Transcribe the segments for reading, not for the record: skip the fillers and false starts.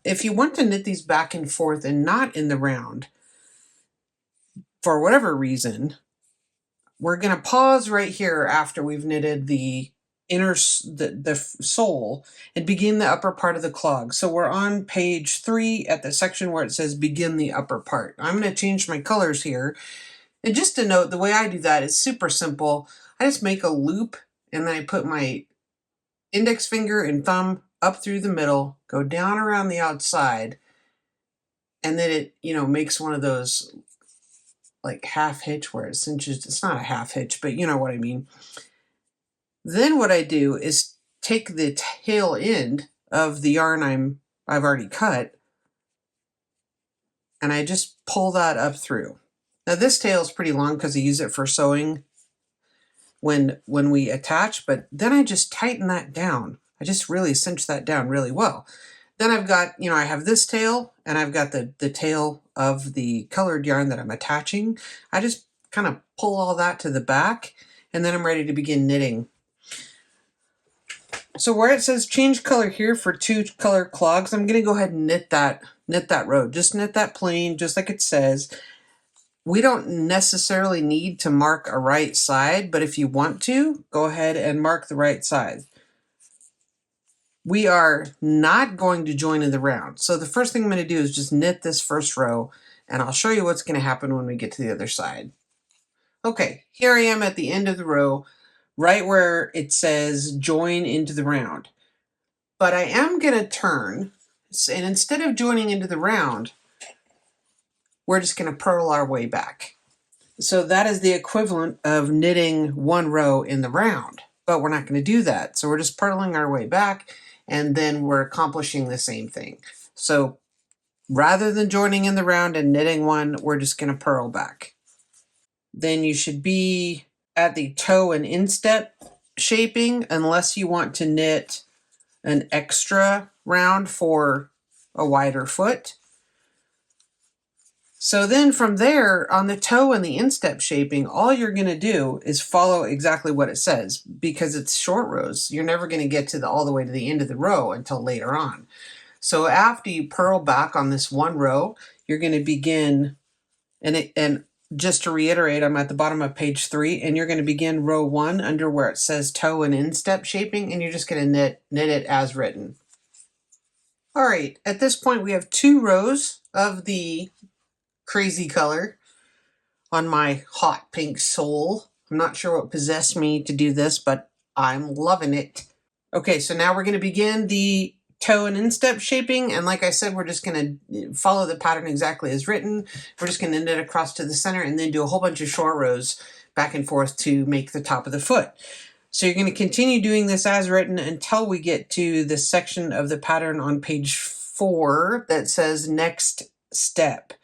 if you want to knit these back and forth and not in the round, for whatever reason, we're going to pause right here after we've knitted the the sole and begin the upper part of the clog. So we're on page 3 at the section where it says begin the upper part. I'm going to change my colors here. And just to note, the way I do that is super simple. I just make a loop and then I put my index finger and thumb up through the middle, go down around the outside, and then it, makes one of those like half hitch where it cinches. It's not a half hitch, but you know what I mean. Then what I do is take the tail end of the yarn I've already cut, and I just pull that up through. Now this tail is pretty long because I use it for sewing when we attach, but then I just tighten that down. I just really cinch that down really well. Then I've got, I have this tail and I've got the tail of the colored yarn that I'm attaching. I just kind of pull all that to the back and then I'm ready to begin knitting. So where it says change color here for 2 color clogs, I'm going to go ahead and knit that row. Just knit that plain, just like it says. We don't necessarily need to mark a right side, but if you want to, go ahead and mark the right side. We are not going to join in the round. So the first thing I'm going to do is just knit this first row, and I'll show you what's going to happen when we get to the other side. Okay, here I am at the end of the row, right where it says join into the round. But I am going to turn, and instead of joining into the round, we're just going to purl our way back. So that is the equivalent of knitting 1 row in the round, but we're not going to do that. So we're just purling our way back, and then we're accomplishing the same thing. So rather than joining in the round and knitting 1, we're just going to purl back. Then you should be at the toe and instep shaping, unless you want to knit an extra round for a wider foot. So then from there, on the toe and the instep shaping, all you're going to do is follow exactly what it says, because it's short rows. You're never going to get to all the way to the end of the row until later on. So after you purl back on this 1 row, you're going to begin, and just to reiterate, I'm at the bottom of page 3, and you're going to begin row 1 under where it says toe and instep shaping, and you're just going to knit it as written. All right, at this point we have 2 rows of the crazy color on my hot pink sole. I'm not sure what possessed me to do this, but I'm loving it. Okay, so now we're going to begin the toe and instep shaping, and like I said, we're just going to follow the pattern exactly as written. We're just going to knit across to the center and then do a whole bunch of short rows back and forth to make the top of the foot. So you're going to continue doing this as written until we get to the section of the pattern on page 4 that says next step.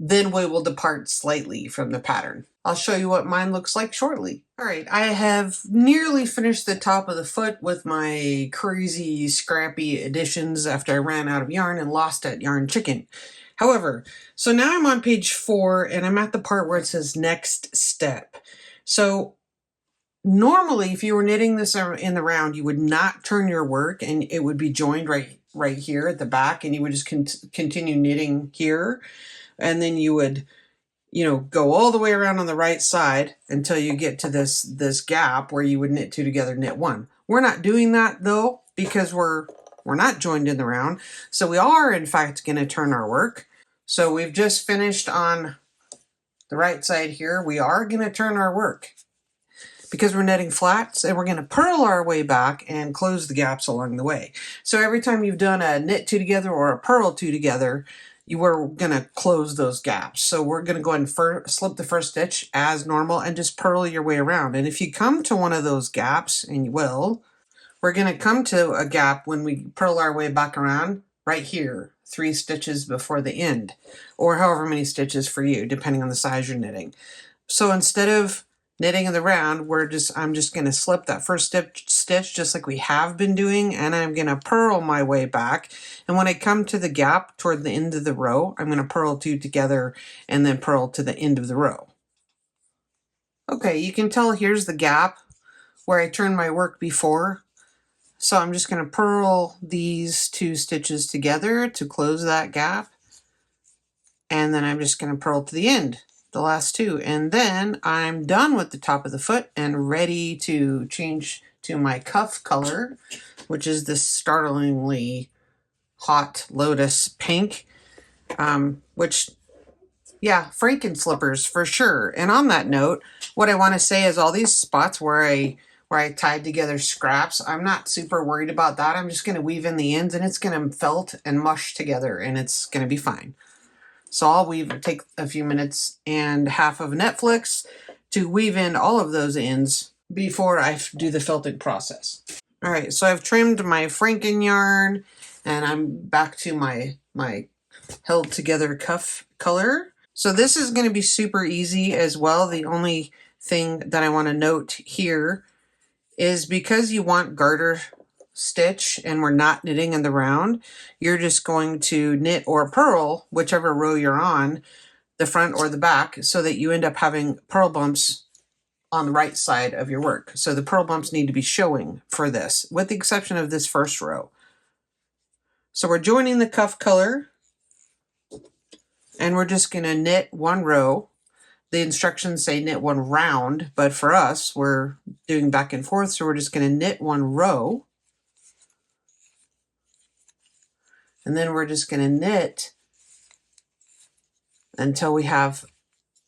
Then we will depart slightly from the pattern. I'll show you what mine looks like shortly. All right, I have nearly finished the top of the foot with my crazy scrappy additions after I ran out of yarn and lost at Yarn Chicken. However, so now I'm on page 4 and I'm at the part where it says next step. So normally if you were knitting this in the round, you would not turn your work and it would be joined right here at the back, and you would just continue knitting here. And then you would, go all the way around on the right side until you get to this gap where you would knit 2 together, knit 1. We're not doing that though, because we're not joined in the round. So we are in fact going to turn our work. So we've just finished on the right side here. We are going to turn our work because we're knitting flats, and we're going to purl our way back and close the gaps along the way. So every time you've done a knit 2 together or a purl 2 together, you were going to close those gaps. So we're going to go ahead and slip the first stitch as normal and just purl your way around. And if you come to one of those gaps, and you will, we're going to come to a gap when we purl our way back around right here, 3 stitches before the end, or however many stitches for you, depending on the size you're knitting. So instead of knitting in the round, I'm just going to slip that first stitch just like we have been doing, and I'm going to purl my way back. And when I come to the gap toward the end of the row, I'm going to purl 2 together and then purl to the end of the row. Okay, you can tell here's the gap where I turned my work before. So I'm just going to purl these 2 stitches together to close that gap. And then I'm just going to purl to the end, the last 2. And then I'm done with the top of the foot and ready to change to my cuff color, which is this startlingly hot lotus pink, which, yeah, Franken slippers for sure. And on that note, what I want to say is all these spots where I tied together scraps, I'm not super worried about that. I'm just going to weave in the ends and it's going to felt and mush together and it's going to be fine. So I'll take a few minutes and half of Netflix to weave in all of those ends before I do the felting process. All right, so I've trimmed my Franken yarn and I'm back to my held together cuff color. So this is going to be super easy as well. The only thing that I want to note here is because you want garter stitch and we're not knitting in the round, you're just going to knit or purl, whichever row you're on, the front or the back, so that you end up having purl bumps on the right side of your work. So the purl bumps need to be showing for this, with the exception of this first row. So we're joining the cuff color and we're just going to knit 1 row. The instructions say knit 1 round, but for us, we're doing back and forth, so we're just going to knit 1 row. And then we're just going to knit until we have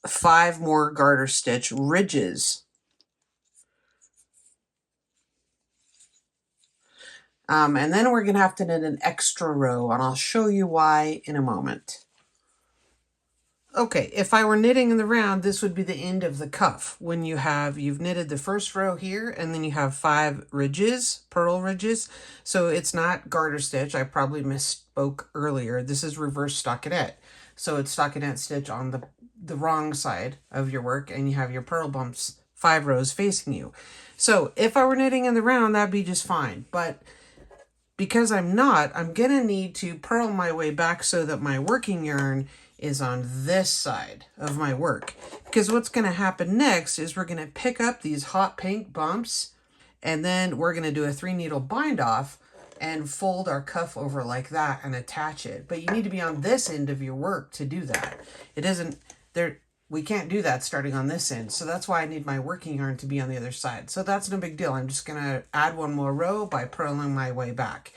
5 more garter stitch ridges. And then we're going to have to knit an extra row, and I'll show you why in a moment. Okay, if I were knitting in the round, this would be the end of the cuff. When you've knitted the first row here, and then you have 5 ridges, purl ridges. So it's not garter stitch. I probably misspoke earlier. This is reverse stockinette. So it's stockinette stitch on the wrong side of your work, and you have your purl bumps 5 rows facing you. So if I were knitting in the round, that'd be just fine. But because I'm not, I'm gonna need to purl my way back so that my working yarn is on this side of my work. Because what's gonna happen next is we're gonna pick up these hot pink bumps and then we're gonna do a 3 needle bind off and fold our cuff over like that and attach it. But you need to be on this end of your work to do that. It isn't there. We can't do that starting on this end. So that's why I need my working yarn to be on the other side. So that's no big deal. I'm just gonna add 1 more row by purling my way back.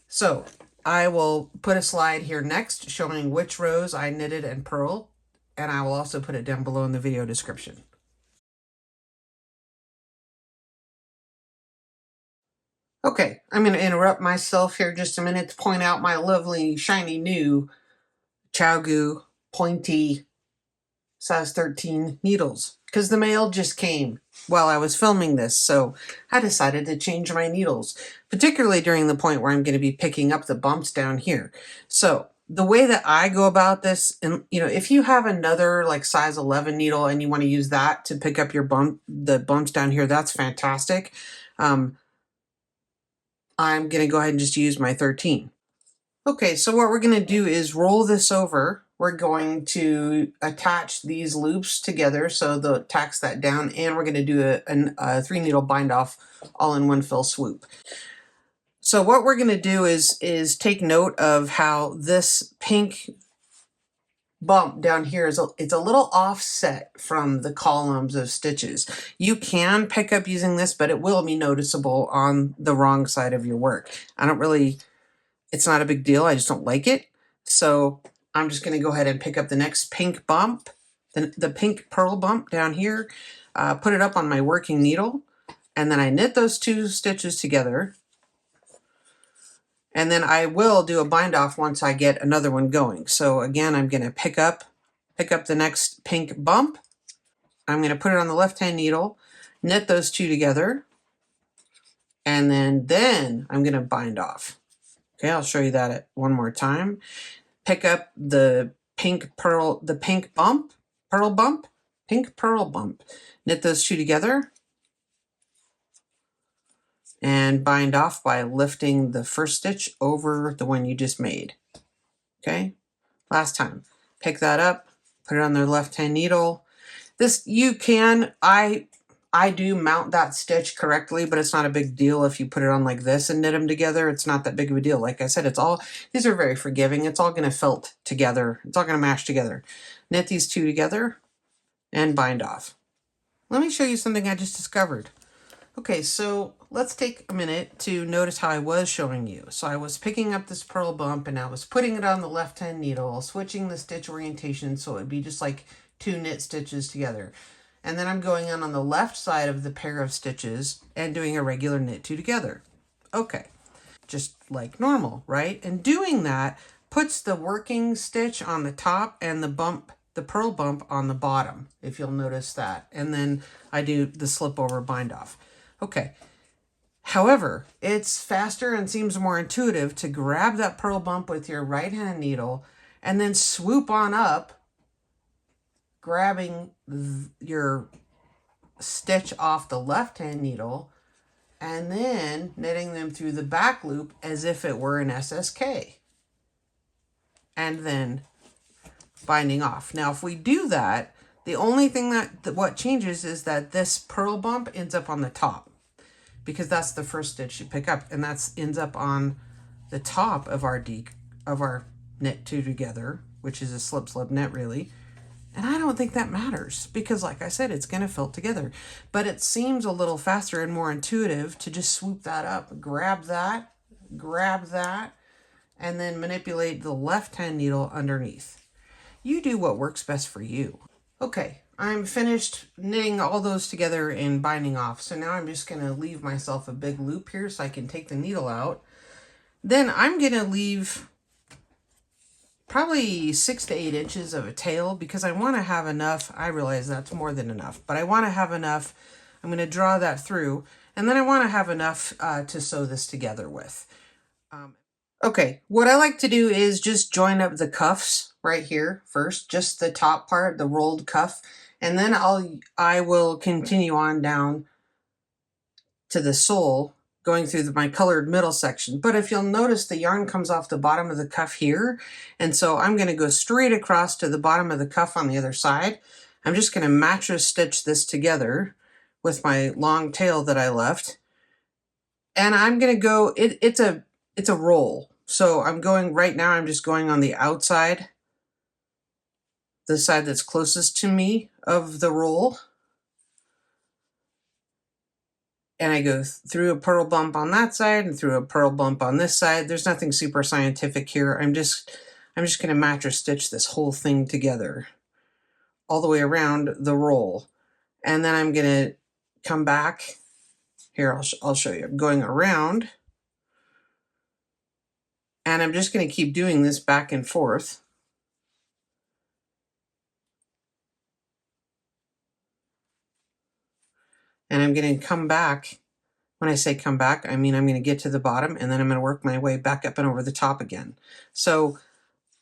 So I will put a slide here next showing which rows I knitted and purled, and I will also put it down below in the video description. Okay, I'm going to interrupt myself here just a minute to point out my lovely shiny new ChowGoo pointy size 13 needles, because the mail just came while I was filming this, so I decided to change my needles, particularly during the point where I'm going to be picking up the bumps down here. So the way that I go about this, and if you have another like size 11 needle and you want to use that to pick up your the bumps down here, that's fantastic. I'm going to go ahead and just use my 13. Okay, so what we're going to do is roll this over. We're going to attach these loops together, so they'll tax that down, and we're going to do a 3 needle bind off all in one fell swoop. So what we're going to do is take note of how this pink bump down here it's a little offset from the columns of stitches. You can pick up using this, but it will be noticeable on the wrong side of your work. It's not a big deal. I just don't like it. So I'm just going to go ahead and pick up the next pink bump, the pink purl bump down here, put it up on my working needle, and then I knit those 2 stitches together. And then I will do a bind off once I get another one going. So again, I'm going to pick up the next pink bump. I'm going to put it on the left-hand needle, knit those 2 together, and then I'm going to bind off. Okay, I'll show you that one more time. Pick up the pink purl bump, pink purl bump. Knit those 2 together and bind off by lifting the first stitch over the one you just made. Okay, last time. Pick that up, put it on the left-hand needle. This, you can, I I do mount that stitch correctly, but it's not a big deal if you put it on like this and knit them together. It's not that big of a deal. Like I said, these are very forgiving. It's all going to felt together. It's all going to mash together. Knit these two together and bind off. Let me show you something I just discovered. Okay, so let's take a minute to notice how I was showing you. So I was picking up this purl bump and I was putting it on the left-hand needle, switching the stitch orientation so it would be just like 2 knit stitches together. And then I'm going on the left side of the pair of stitches and doing a regular knit 2 together. Okay, just like normal, right? And doing that puts the working stitch on the top and the purl bump on the bottom, if you'll notice that. And then I do the slip over bind off. Okay. However, it's faster and seems more intuitive to grab that purl bump with your right hand needle and then swoop on up, grabbing your stitch off the left hand needle and then knitting them through the back loop as if it were an SSK. And then binding off. Now, if we do that, the only thing what changes is that this purl bump ends up on the top, because that's the first stitch you pick up, and that ends up on the top of our knit 2 together, which is a slip slip knit really. And I don't think that matters because, like I said, it's going to felt together. But it seems a little faster and more intuitive to just swoop that up, grab that, and then manipulate the left-hand needle underneath. You do what works best for you. Okay, I'm finished knitting all those together and binding off. So now I'm just going to leave myself a big loop here so I can take the needle out. Then I'm going to leave probably 6 to 8 inches of a tail because I want to have enough. I realize that's more than enough, but I want to have enough. I'm going to draw that through, and then I want to have enough to sew this together with. Okay, what I like to do is just join up the cuffs right here first, just the top part, the rolled cuff, and then I will continue on down to the sole, going through my colored middle section. But if you'll notice, the yarn comes off the bottom of the cuff here. And so I'm going to go straight across to the bottom of the cuff on the other side. I'm just going to mattress stitch this together with my long tail that I left. And I'm going to go, it's a roll. So I'm going right now, I'm just going on the outside, the side that's closest to me of the roll. And I go through a purl bump on that side and through a purl bump on this side. There's nothing super scientific here. I'm just going to mattress stitch this whole thing together all the way around the roll. And then I'm going to come back. Here, I'll show you. I'm going around. And I'm just going to keep doing this back and forth. And I'm going to come back. When I say come back, I mean I'm going to get to the bottom and then I'm going to work my way back up and over the top again. So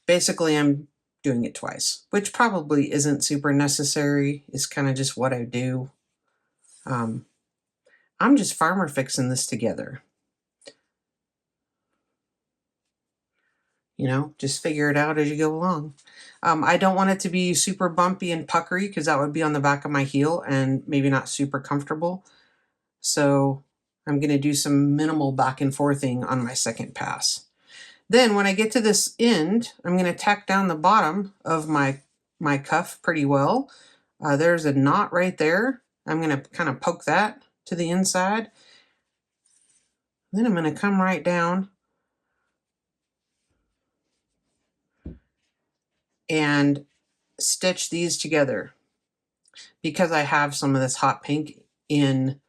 basically I'm doing it twice, which probably isn't super necessary. It's kind of just what I do. I'm just farmer fixing this together. You know, just figure it out as you go along. I don't want it to be super bumpy and puckery because that would be on the back of my heel and maybe not super comfortable. So I'm going to do some minimal back and forthing on my second pass. Then when I get to this end, I'm going to tack down the bottom of my cuff pretty well. There's a knot right there. I'm going to kind of poke that to the inside. Then I'm going to come right down and stitch these together because I have some of this hot pink in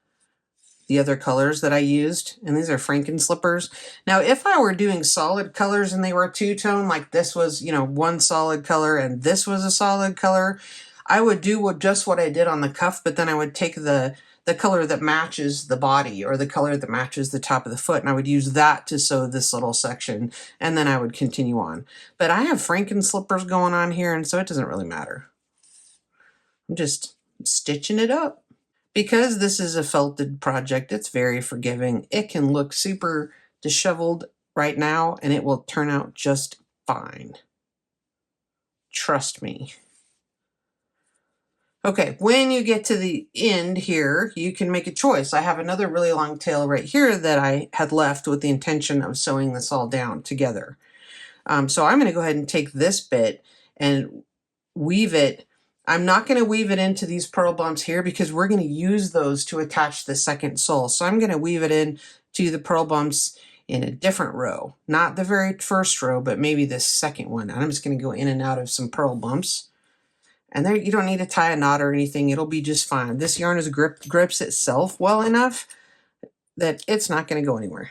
the other colors that I used, and these are Franken slippers. Now, if I were doing solid colors and they were two-tone, like this was, you know, one solid color and this was a solid color, I would do just what I did on the cuff, but then I would take the color that matches the body or the color that matches the top of the foot, and I would use that to sew this little section, and then I would continue on. But I have Franken slippers going on here, and so it doesn't really matter. I'm just stitching it up. Because this is a felted project, it's very forgiving. It can look super disheveled right now, and it will turn out just fine. Trust me. Okay, when you get to the end here, you can make a choice. I have another really long tail right here that I had left with the intention of sewing this all down together. So I'm going to go ahead and take this bit and weave it. I'm not going to weave it into these purl bumps here because we're going to use those to attach the second sole. So I'm going to weave it in to the purl bumps in a different row. Not the very first row, but maybe the second one. And I'm just going to go in and out of some purl bumps. And there, you don't need to tie a knot or anything. It'll be just fine. This yarn is grips itself well enough that it's not going to go anywhere.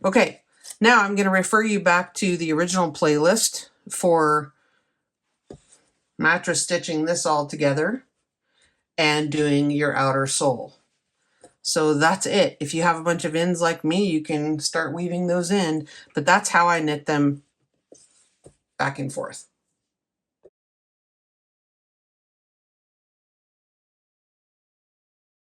Okay, now I'm going to refer you back to the original playlist for mattress stitching this all together and doing your outer sole. So that's it. If you have a bunch of ends like me, you can start weaving those in, but that's how I knit them back and forth.